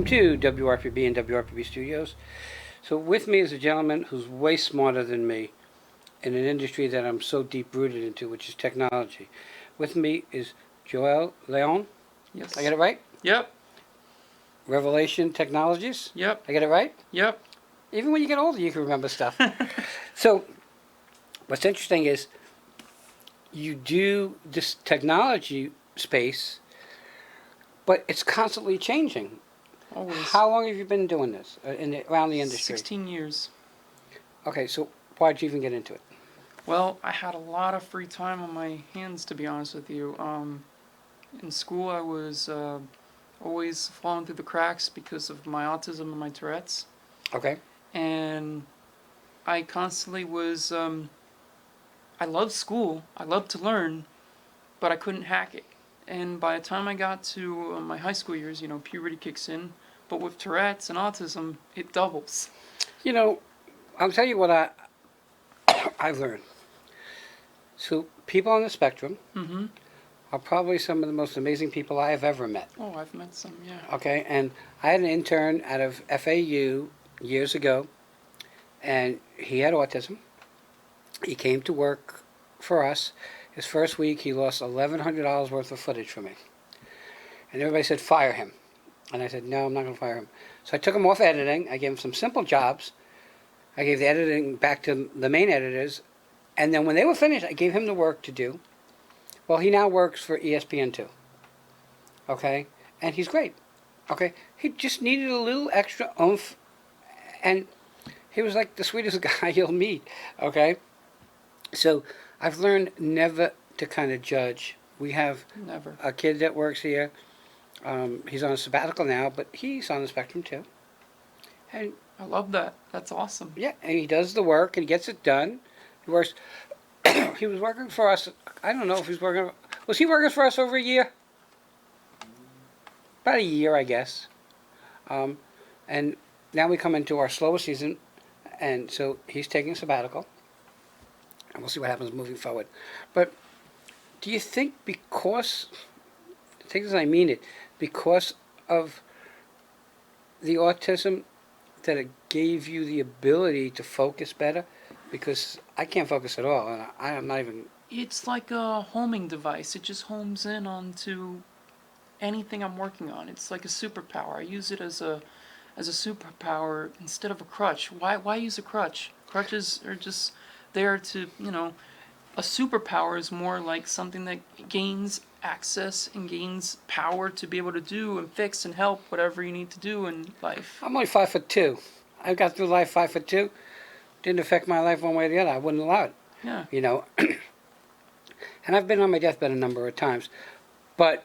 Welcome to WRPB and WRPB Studios. So with me is a gentleman who's way smarter than me in an industry that I'm so deep rooted into, which is technology. With me is Joel Leon. Yes. I get it right? Yep. Revelation Technologies. Yep. I get it right? Yep. Even when you get older, you can remember stuff. So what's interesting is you do this technology space, but it's constantly changing. Always. How long have you been doing this around the industry? 16 years. Okay, so why'd you even get into it? Well, I had a lot of free time on my hands, to be honest with you. In school, I was always falling through the cracks because of my autism and my Tourette's. Okay. And I constantly was, I loved school, I loved to learn, but I couldn't hack it. And by the time I got to my high school years, puberty kicks in. But with Tourette's and autism, it doubles. You know, I'll tell you what I've learned. So people on the spectrum Mm-hmm. are probably some of the most amazing people I have ever met. Oh, I've met some, yeah. Okay, and I had an intern out of FAU years ago, and he had autism. He came to work for us. His first week, he lost $1,100 worth of footage for me. And everybody said, fire him. And I said, no, I'm not going to fire him. So I took him off editing. I gave him some simple jobs. I gave the editing back to the main editors. And then when they were finished, I gave him the work to do. Well, he now works for ESPN2. Okay? And he's great. Okay? He just needed a little extra oomph. And he was like the sweetest guy you'll meet. Okay? So I've learned never to kind of judge. We have Never. a kid that works here. He's on a sabbatical now, but he's on the spectrum too. And I love that. That's awesome. yeah, and he does the work and gets it done. He works. He was working for us. I don't know if he's working. Was he working for us over a year? About a year, I guess. And now we come into our slowest season, and so he's taking a sabbatical. And we'll see what happens moving forward. But do you think because, take this as I mean it, because of the autism that it gave you the ability to focus better? Because I can't focus at all, and I'm not even... It's like a homing device. It just homes in onto anything I'm working on. It's like a superpower. I use it as a superpower instead of a crutch. Why use a crutch? Crutches are just there to, a superpower is more like something that gains access and gains power to be able to do and fix and help whatever you need to do in life. I'm only 5'2". I got through life 5'2". Didn't affect my life one way or the other. I wouldn't allow it. Yeah. And I've been on my deathbed a number of times. But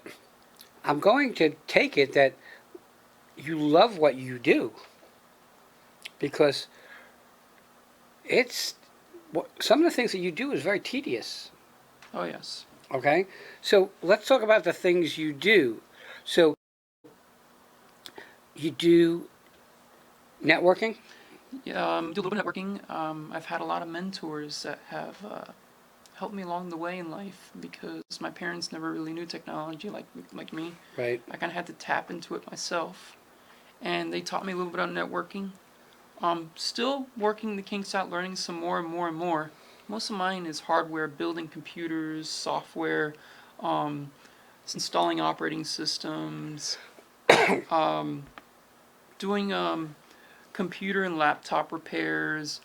I'm going to take it that you love what you do. Because some of the things that you do is very tedious. Oh, yes. Okay? So let's talk about the things you do. So you do networking? Yeah, do a little bit of networking. I've had a lot of mentors that have helped me along the way in life because my parents never really knew technology like me. Right. I kind of had to tap into it myself. And they taught me a little bit on networking. Still working the kinks out, learning some more and more and more. Most of mine is hardware, building computers, software, installing operating systems, doing computer and laptop repairs.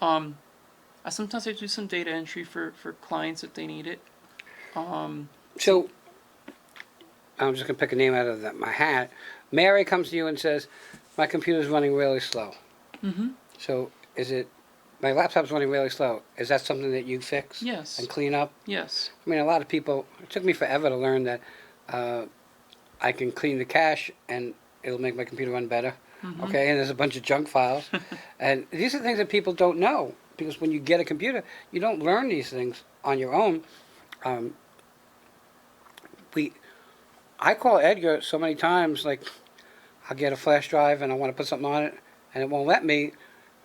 Sometimes I do some data entry for clients if they need it. So I'm just going to pick a name out of my hat. Mary comes to you and says, my computer's running really slow. Mm-hmm. So is it, my laptop's running really slow. Is that something that you fix? Yes. And clean up? Yes. I mean, a lot of people, it took me forever to learn that I can clean the cache and it'll make my computer run better. Mm-hmm. Okay, and there's a bunch of junk files. And these are things that people don't know. Because when you get a computer, you don't learn these things on your own. I call Edgar so many times, like, I'll get a flash drive and I want to put something on it, and it won't let me.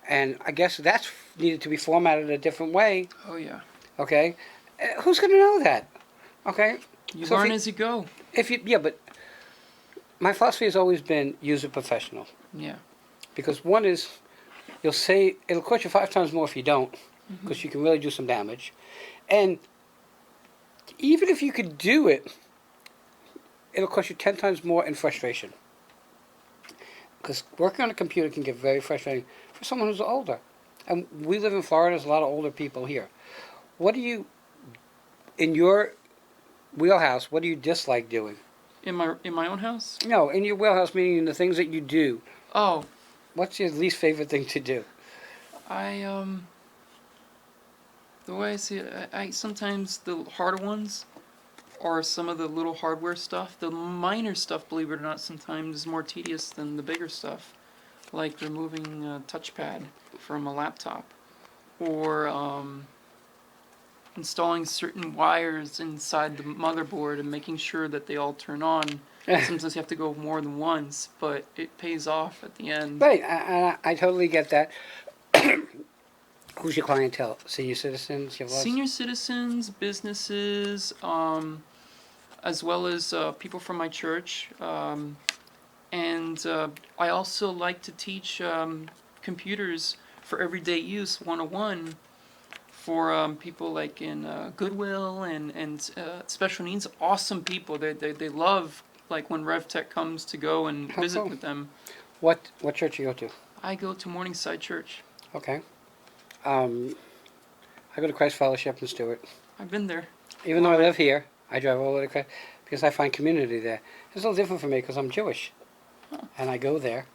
And I guess that's needed to be formatted a different way. Oh, yeah. Okay? Who's going to know that? Okay? You So learn as you go. Yeah, but my philosophy has always been use a professional. Yeah. Because one is, you'll say, it'll cost you 5 times more if you don't, Hmm. because you can really do some damage. And even if you could do it, it'll cost you 10 times more in frustration. Because working on a computer can get very frustrating for someone who's older. And we live in Florida, there's a lot of older people here. What do you, in your wheelhouse, what do you dislike doing? In my own house? No, in your wheelhouse, meaning the things that you do. Oh, What's your least favorite thing to do? I the way I see it, I sometimes the harder ones are some of the little hardware stuff. The minor stuff, believe it or not, sometimes is more tedious than the bigger stuff, like removing a touchpad from a laptop, or installing certain wires inside the motherboard and making sure that they all turn on. Sometimes you have to go more than once, but it pays off at the end. Right, I totally get that. Who's your clientele? Senior citizens? You have lots? Senior citizens, businesses, as well as people from my church. And I also like to teach computers for everyday use 101 for people like in Goodwill and special needs. Awesome people. They love like when REVTECH comes to go and How visit cool. with them. What church you go to? I go to Morningside Church. Okay. I go to Christ Fellowship in Stewart. I've been there. Even though I Love it. live here, I drive all the way to Christ because I find community there. It's a little different for me because I'm Jewish. Huh. And I go there.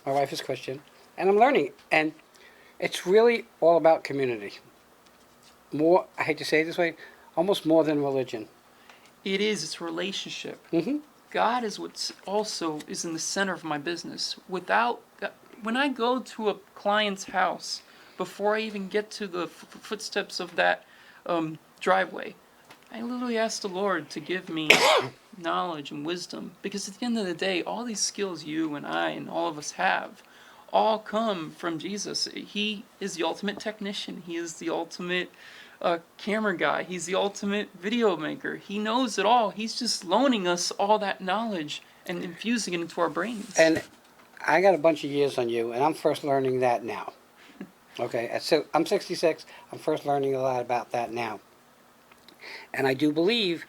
My wife is Christian. And I'm learning. And it's really all about community. More, I hate to say it this way, almost more than religion. It is. It's a relationship. Mm-hmm. God is what's also is in the center of my business. When I go to a client's house, before I even get to the footsteps of that driveway, I literally ask the Lord to give me knowledge and wisdom. Because at the end of the day, all these skills you and I and all of us have all come from Jesus. He is the ultimate technician. He is the ultimate camera guy. He's the ultimate video maker. He knows it all. He's just loaning us all that knowledge and infusing it into our brains. And I got a bunch of years on you, and I'm first learning that now. Okay, so I'm 66. I'm first learning a lot about that now. And I do believe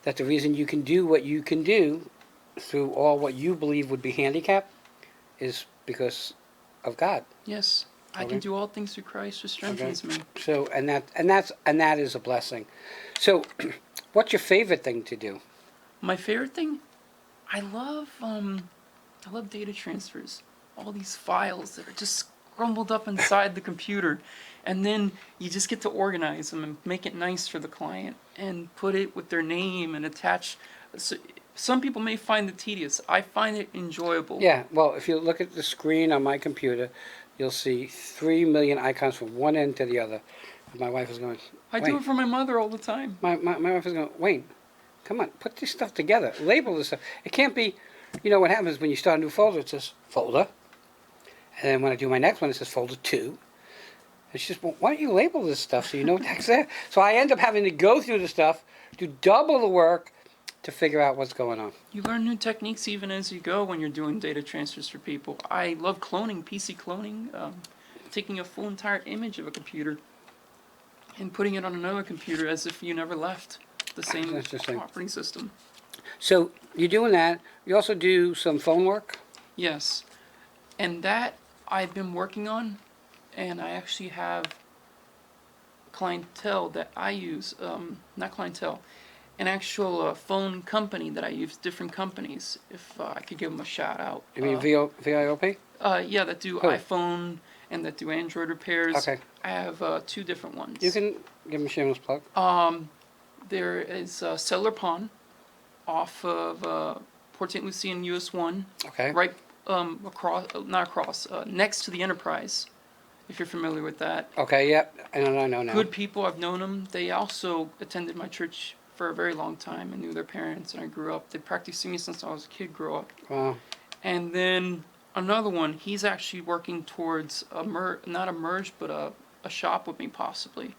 that the reason you can do what you can do through all what you believe would be handicap is because of God. Yes, I Okay. can do all things through Christ who strengthens me. So and that is a blessing. So what's your favorite thing to do? My favorite thing, I love data transfers. All these files that are just scrambled up inside the computer, and then you just get to organize them and make it nice for the client and put it with their name and attach. So, some people may find it tedious. I find it enjoyable. Yeah, well, if you look at the screen on my computer, you'll see 3 million icons from one end to the other. And my wife is going, I do it for my mother all the time. my wife is going, Wayne, come on, put this stuff together. Label this stuff. It can't be, you know what happens when you start a new folder, it says folder. And then when I do my next one, it says folder 2. And she says, well, why don't you label this stuff so you know what's there? So I end up having to go through the stuff, do double the work to figure out what's going on. You learn new techniques even as you go when you're doing data transfers for people. I love cloning, PC cloning, taking a full entire image of a computer and putting it on another computer as if you never left the same That's interesting. operating system. So you're doing that. You also do some phone work? Yes, and that I've been working on, and I actually have clientele that I use, not clientele, an actual phone company that I use, different companies, if I could give them a shout out. You mean VIOP? Yeah, that do Who? iPhone and that do Android repairs. Okay. I have 2 different ones. You can give them a shameless plug. There is Cellular Pawn off of Port St. Lucie and US 1, Okay. right next to the Enterprise, if you're familiar with that. Okay, yep. I know now. Good people, I've known them. They also attended my church for a very long time and knew their parents, and I grew up. They practiced me since I was a kid, grew up. Wow. And then another one, he's actually working towards not a merge, but a shop with me possibly.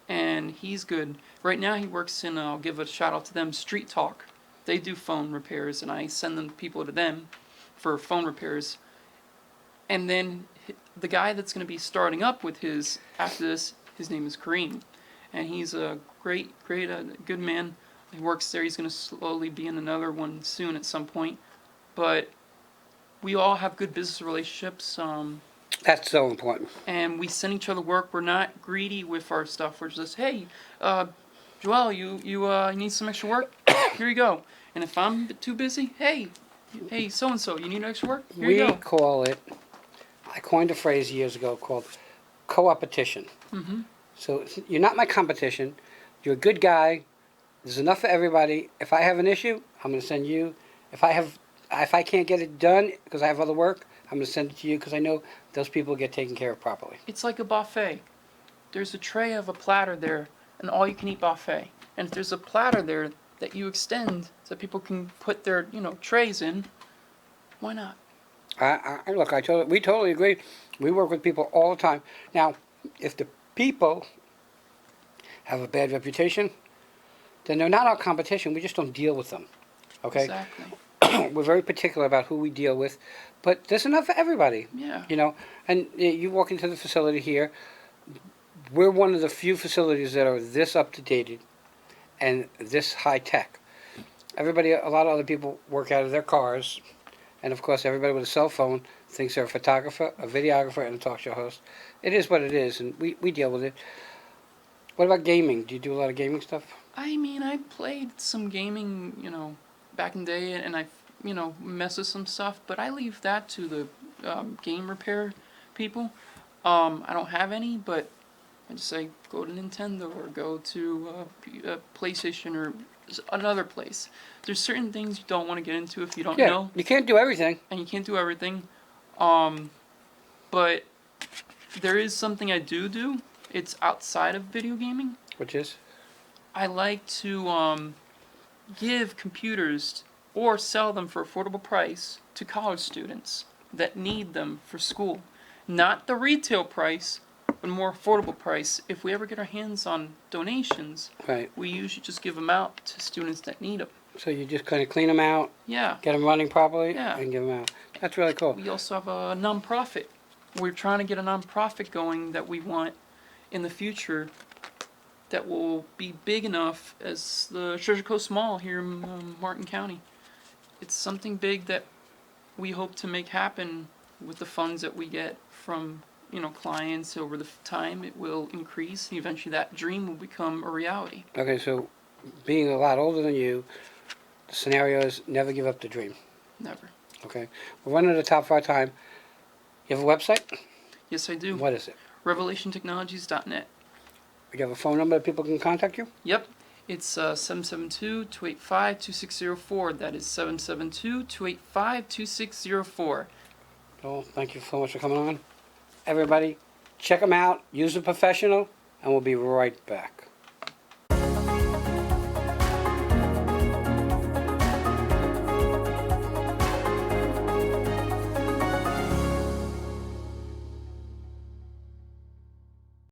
And he's good. Right now he works in, I'll give a shout out to them, Street Talk. They do phone repairs, and I send them people to them for phone repairs. And then the guy that's going to be starting up with his after this, his name is Kareem, and he's a great, good man. He works there. He's going to slowly be in another one soon at some point. But we all have good business relationships, That's so important. and we send each other work. We're not greedy with our stuff. We're just, hey, Joel, you need some extra work? Here you go. And if I'm too busy, hey, so and so, you need extra work? Here We you go. call it, I coined a phrase years ago called co-opetition. Mm-hmm. So you're not my competition. You're a good guy. There's enough for everybody. If I have an issue, I'm going to send you. If I can't get it done because I have other work, I'm going to send it to you because I know those people get taken care of properly. It's like a buffet. There's a tray of a platter there, an all-you-can-eat buffet. And if there's a platter there that you extend so people can put their, trays in, why not? Look, we totally agree. We work with people all the time. Now, if the people have a bad reputation, then they're not our competition. We just don't deal with them. Okay? Exactly. We're very particular about who we deal with, but there's enough for everybody. Yeah. And you walk into the facility here. We're one of the few facilities that are this up to date and this high tech. A lot of other people work out of their cars, and of course, everybody with a cell phone thinks they're a photographer, a videographer, and a talk show host. It is what it is, and we deal with it. What about gaming? Do you do a lot of gaming stuff? I mean, I played some gaming, back in the day, and I, mess with some stuff, but I leave that to the game repair people. I don't have any, but I just say go to Nintendo or go to PlayStation or another place. There's certain things you don't want to get into if you don't know, You can't do everything. and you can't do everything. But there is something I do. It's outside of video gaming. Which is? I like to give computers or sell them for affordable price to college students that need them for school. Not the retail price, but more affordable price. If we ever get our hands on donations, Right. we usually just give them out to students that need them. So you just kind of clean them out, Yeah. get them running properly, Yeah. and give them out. That's really cool. We also have a nonprofit. We're trying to get a nonprofit going that we want in the future that will be big enough as the Treasure Coast Mall here in Martin County. It's something big that we hope to make happen with the funds that we get from clients over the time. It will increase, and eventually that dream will become a reality. Okay, so being a lot older than you, the scenario is never give up the dream. Never. Okay? We're running at the top of our time. You have a website? Yes, I do. What is it? RevelationTechnologies.net. You have a phone number that people can contact you? Yep. It's 772-285-2604. That is 772-285-2604. Well, thank you so much for coming on. Everybody, check them out. Use a professional, and we'll be right back.